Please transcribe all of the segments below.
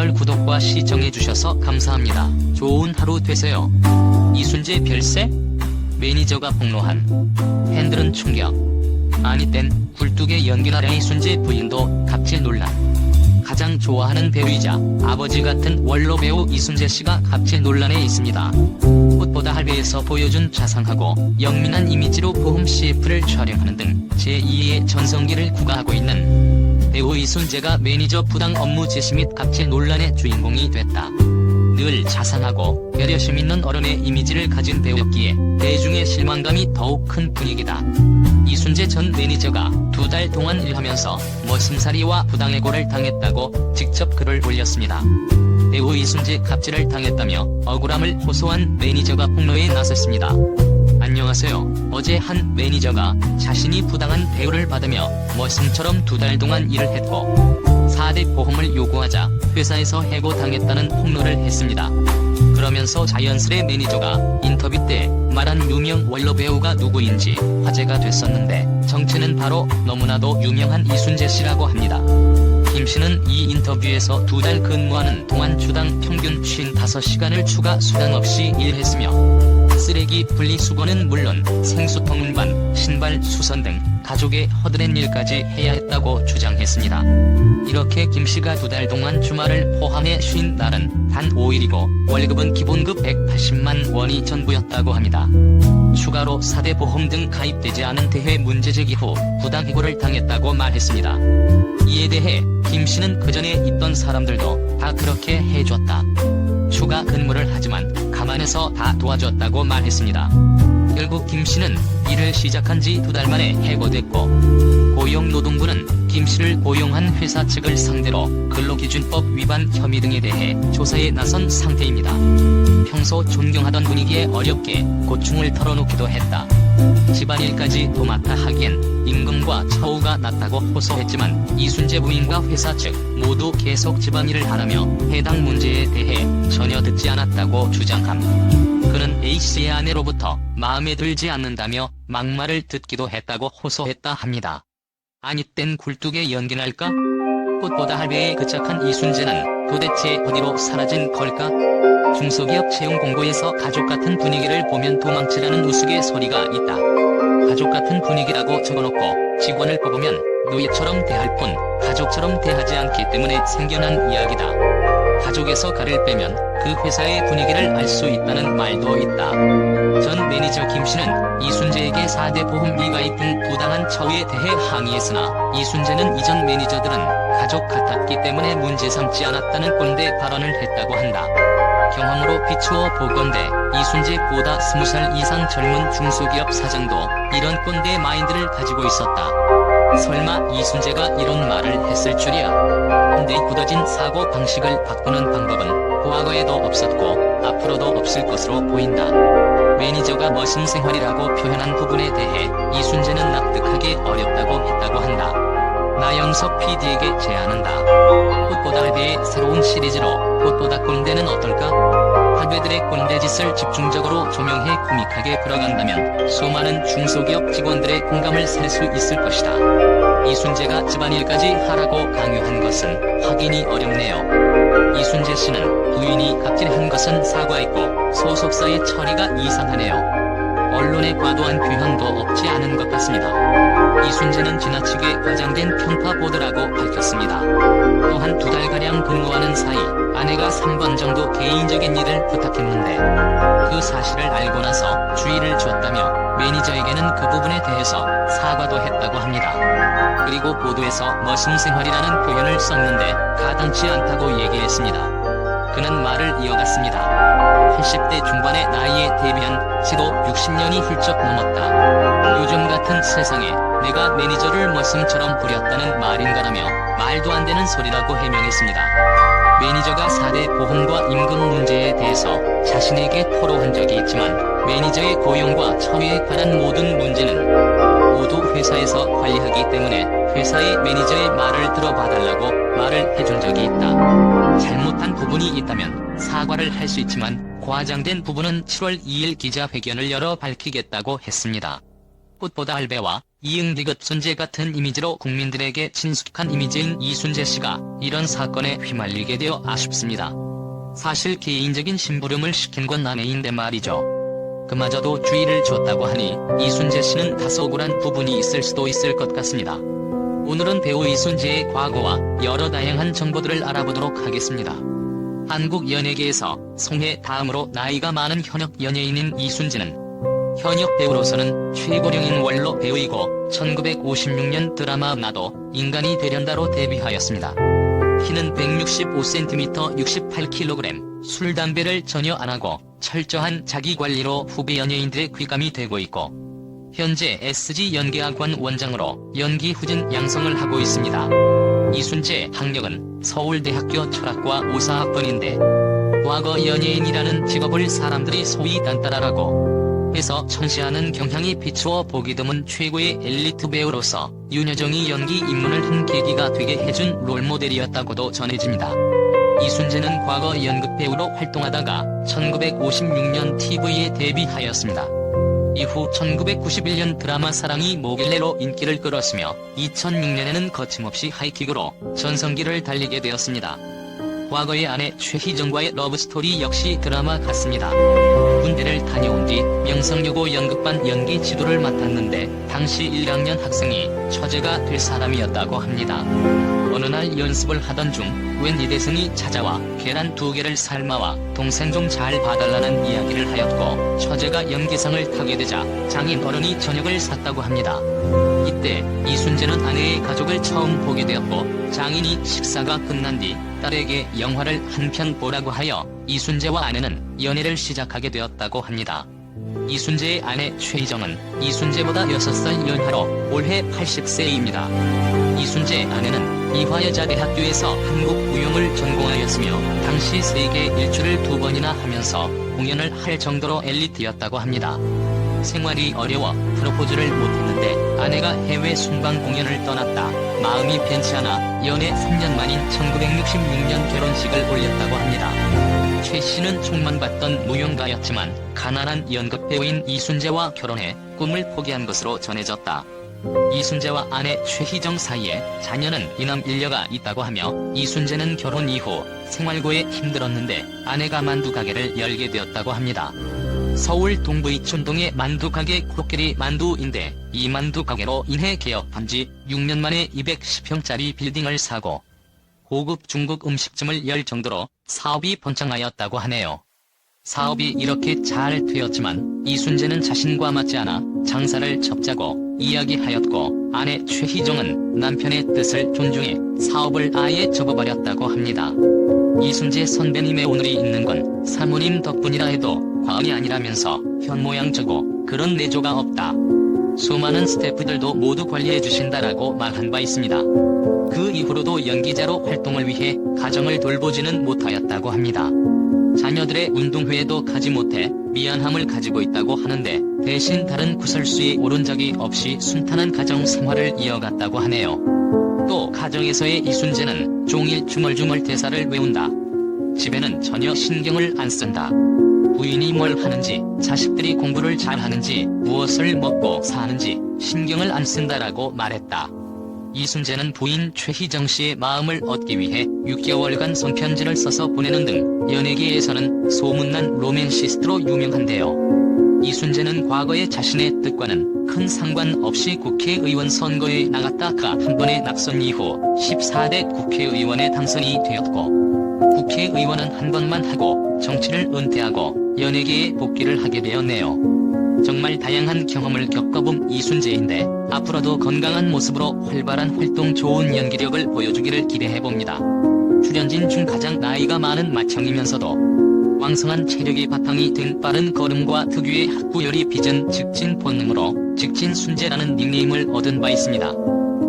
채널 구독과 시청해주셔서 감사합니다. 좋은 하루 되세요. 이순재 별세? 매니저가 폭로한 팬들은 충격. 아니 땐 굴뚝에 연기나라 이순재 부인도 갑질 논란. 가장 좋아하는 배우이자 아버지 같은 원로 배우 이순재 씨가 갑질 논란에 있습니다. 꽃보다 할배에서 보여준 자상하고 영민한 이미지로 보험 CF를 촬영하는 등 제2의 전성기를 구가하고 있는 배우 이순재가 매니저 부당 업무 지시 및 갑질 논란의 주인공이 됐다. 늘 자상하고 배려심 있는 어른의 이미지를 가진 배우였기에 대중의 실망감이 더욱 큰 분위기다. 이순재 전 매니저가 2달 동안 일하면서 머슴살이와 부당해고를 당했다고 직접 글을 올렸습니다. 배우 이순재 갑질을 당했다며 억울함을 호소한 매니저가 폭로에 나섰습니다. 안녕하세요. 어제 한 매니저가 자신이 부당한 대우를 받으며 머슴처럼 2달 동안 일을 했고 4대 보험을 요구하자 회사에서 해고당했다는 폭로를 했습니다. 그러면서 자연스레 매니저가 인터뷰 때 말한 유명 원로 배우가 누구인지 화제가 됐었는데 정체는 바로 너무나도 유명한 이순재 씨라고 합니다. 김 씨는 이 인터뷰에서 2달 근무하는 동안 주당 평균 55시간을 추가 수당 없이 일했으며 쓰레기 분리수거는 물론 생수통 운반, 신발 수선 등 가족의 허드렛 일까지 해야 했다고 주장했습니다. 이렇게 김 씨가 2달 동안 주말을 포함해 쉰 날은 단 5일이고 월급은 기본급 180만 원이 전부였다고 합니다. 추가로 4대 보험 등 가입되지 않은 대회 문제 제기 후 부당해고를 당했다고 말했습니다. 이에 대해 김 씨는 그전에 있던 사람들도 다 그렇게 해줬다. 추가 근무를 하지만 감안해서 다 도와줬다고 말했습니다. 결국 김 씨는 일을 시작한 지 2달 만에 해고됐고 고용노동부는 김 씨를 고용한 회사 측을 상대로 근로기준법 위반 혐의 등에 대해 조사에 나선 상태입니다. 평소 존경하던 분위기에 어렵게 고충을 털어놓기도 했다. 집안일까지 도맡아 하기엔 임금과 처우가 낮다고 호소했지만 이순재 부인과 회사 측 모두 계속 집안일을 하라며 해당 문제에 대해 전혀 듣지 않았다고 주장함. 그는 A씨의 아내로부터 마음에 들지 않는다며 막말을 듣기도 했다고 호소했다 합니다. 아니 땐 굴뚝에 연기 날까? 꽃보다 할배에 그착한 이순재는 도대체 어디로 사라진 걸까? 중소기업 채용 공고에서 가족같은 분위기를 보면 도망치라는 우스갯소리가 있다. 가족같은 분위기라고 적어놓고 직원을 뽑으면 노예처럼 대할 뿐 가족처럼 대하지 않기 때문에 생겨난 이야기다. 가족에서 가를 빼면 그 회사의 분위기를 알 수 있다는 말도 있다. 전 매니저 김 씨는 이순재에게 4대 보험 미가입 등 부당한 처우에 대해 항의했으나 이순재는 이전 매니저들은 가족 같았기 때문에 문제 삼지 않았다는 꼰대 발언을 했다고 한다. 경험으로 비추어 보건대 이순재보다 20살 이상 젊은 중소기업 사장도 이런 꼰대 마인드를 가지고 있었다. 설마 이순재가 이런 말을 했을 줄이야. 근데 굳어진 사고 방식을 바꾸는 방법은 과거에도 없었고 앞으로도 없을 것으로 보인다. 매니저가 머슴 생활이라고 표현한 부분에 대해 이순재는 납득하기 어렵다고 했다고 한다. 나영석 PD에게 제안한다. 꽃보다 할배의 새로운 시리즈로 꽃보다 꼰대는 어떨까? 할배들의 꼰대짓을 집중적으로 조명해 코믹하게 풀어간다면 수많은 중소기업 직원들의 공감을 살 수 있을 것이다. 이순재가 집안일까지 하라고 강요한 것은 확인이 어렵네요. 이순재 씨는 부인이 갑질한 것은 사과했고 소속사의 처리가 이상하네요. 언론의 과도한 규현도 없지 않은 것 같습니다. 이순재는 지나치게 과장된 편파 보도라고 밝혔습니다. 또한 2달가량 근무하는 사이 아내가 3번 정도 개인적인 일을 부탁했는데 그 사실을 알고 나서 주의를 줬다며 매니저에게는 그 부분에 대해서 사과도 했다고 합니다. 그리고 보도에서 머슴 생활이라는 표현을 썼는데 가당치 않다고 얘기했습니다. 그는 말을 이어갔습니다. 80대 중반의 나이에 데뷔한 지도 60년이 훌쩍 넘었다. 요즘 같은 세상에 내가 매니저를 머슴처럼 부렸다는 말인가라며 말도 안 되는 소리라고 해명했습니다. 매니저가 4대 보험과 임금 문제에 대해서 자신에게 토로한 적이 있지만 매니저의 고용과 처우에 관한 모든 문제는 모두 회사에서 관리하기 때문에 회사의 매니저의 말을 들어봐달라고 말을 해준 적이 있다. 잘못한 부분이 있다면 사과를 할 수 있지만 과장된 부분은 7월 2일 기자회견을 열어 밝히겠다고 했습니다. 꽃보다 할배와 이응디귿 존재 같은 이미지로 국민들에게 친숙한 이미지인 이순재 씨가 이런 사건에 휘말리게 되어 아쉽습니다. 사실 개인적인 심부름을 시킨 건 아내인데 말이죠. 그마저도 주의를 줬다고 하니 이순재 씨는 다소 억울한 부분이 있을 수도 있을 것 같습니다. 오늘은 배우 이순재의 과거와 여러 다양한 정보들을 알아보도록 하겠습니다. 한국 연예계에서 송혜 다음으로 나이가 많은 현역 연예인인 이순재는 현역 배우로서는 최고령인 원로 배우이고 1956년 드라마 나도 인간이 되련다로 데뷔하였습니다. 키는 165cm 68kg, 술 담배를 전혀 안하고 철저한 자기관리로 후배 연예인들의 귀감이 되고 있고 현재 SG연기학원 원장으로 연기 후진 양성을 하고 있습니다. 이순재 학력은 서울대학교 철학과 5사학번인데 과거 연예인이라는 직업을 사람들이 소위 딴따라라고 해서 천시하는 경향이 비추어 보기 드문 최고의 엘리트 배우로서 윤여정이 연기 입문을 한 계기가 되게 해준 롤모델이었다고도 전해집니다. 이순재는 과거 연극배우로 활동하다가 1956년 TV에 데뷔하였습니다. 이후 1991년 드라마 사랑이 뭐길래로 인기를 끌었으며 2006년에는 거침없이 하이킥으로 전성기를 달리게 되었습니다. 과거의 아내 최희정과의 러브스토리 역시 드라마 같습니다. 군대를 다녀온 뒤 명성여고 연극반 연기 지도를 맡았는데 당시 1학년 학생이 처제가 될 사람이었다고 합니다. 어느 날 연습을 하던 중 웬 이대승이 찾아와 계란 2개를 삶아와 동생 좀 잘 봐달라는 이야기를 하였고 처제가 연기상을 타게 되자 장인 어른이 저녁을 샀다고 합니다. 이때 이순재는 아내의 가족을 처음 보게 되었고 장인이 식사가 끝난 뒤 딸에게 영화를 한 편 보라고 하여 이순재와 아내는 연애를 시작하게 되었다고 합니다. 이순재의 아내 최희정은 이순재보다 6살 연하로 올해 80세입니다. 이순재의 아내는 이화여자대학교에서 한국무용을 전공하였으며 당시 세계 일주를 2번이나 하면서 공연을 할 정도로 엘리트였다고 합니다. 생활이 어려워 프로포즈를 못했는데 아내가 해외 순방 공연을 떠났다 마음이 편치 않아 연애 3년 만인 1966년 결혼식을 올렸다고 합니다. 최 씨는 촉만 봤던 무용가였지만 가난한 연극배우인 이순재와 결혼해 꿈을 포기한 것으로 전해졌다. 이순재와 아내 최희정 사이에 자녀는 이남 일녀가 있다고 하며 이순재는 결혼 이후 생활고에 힘들었는데 아내가 만두 가게를 열게 되었다고 합니다. 서울 동부 이촌동의 만두 가게 코끼리 만두인데 이 만두 가게로 인해 개업한 지 6년 만에 210평짜리 빌딩을 사고 고급 중국 음식점을 열 정도로 사업이 번창하였다고 하네요. 사업이 이렇게 잘 되었지만 이순재는 자신과 맞지 않아 장사를 접자고 이야기하였고 아내 최희정은 남편의 뜻을 존중해 사업을 아예 접어버렸다고 합니다. 이순재 선배님의 오늘이 있는 건 사모님 덕분이라 해도 과언이 아니라면서 현모양처고 그런 내조가 없다. 수많은 스태프들도 모두 관리해주신다라고 말한 바 있습니다. 그 이후로도 연기자로 활동을 위해 가정을 돌보지는 못하였다고 합니다. 자녀들의 운동회에도 가지 못해 미안함을 가지고 있다고 하는데 대신 다른 구설수에 오른 적이 없이 순탄한 가정 생활을 이어갔다고 하네요. 또 가정에서의 이순재는 종일 중얼중얼 대사를 외운다. 집에는 전혀 신경을 안 쓴다. 부인이 뭘 하는지, 자식들이 공부를 잘하는지, 무엇을 먹고 사는지 신경을 안 쓴다라고 말했다. 이순재는 부인 최희정 씨의 마음을 얻기 위해 6개월간 손편지를 써서 보내는 등 연예계에서는 소문난 로맨시스트로 유명한데요. 이순재는 과거에 자신의 뜻과는 큰 상관없이 국회의원 선거에 나갔다가 한 번의 낙선 이후 14대 국회의원에 당선이 되었고 국회의원은 한 번만 하고 정치를 은퇴하고 연예계에 복귀를 하게 되었네요. 정말 다양한 경험을 겪어본 이순재인데 앞으로도 건강한 모습으로 활발한 활동 좋은 연기력을 보여주기를 기대해봅니다. 출연진 중 가장 나이가 많은 맏형이면서도 왕성한 체력이 바탕이 된 빠른 걸음과 특유의 학구열이 빚은 직진 본능으로 직진순재라는 닉네임을 얻은 바 있습니다.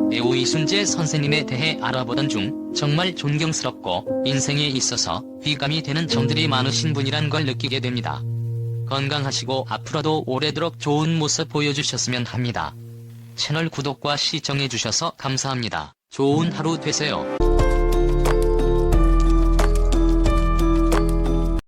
배우 이순재 선생님에 대해 알아보던 중 정말 존경스럽고 인생에 있어서 귀감이 되는 점들이 많으신 분이란 걸 느끼게 됩니다. 건강하시고 앞으로도 오래도록 좋은 모습 보여주셨으면 합니다. 채널 구독과 시청해주셔서 감사합니다. 좋은 하루 되세요.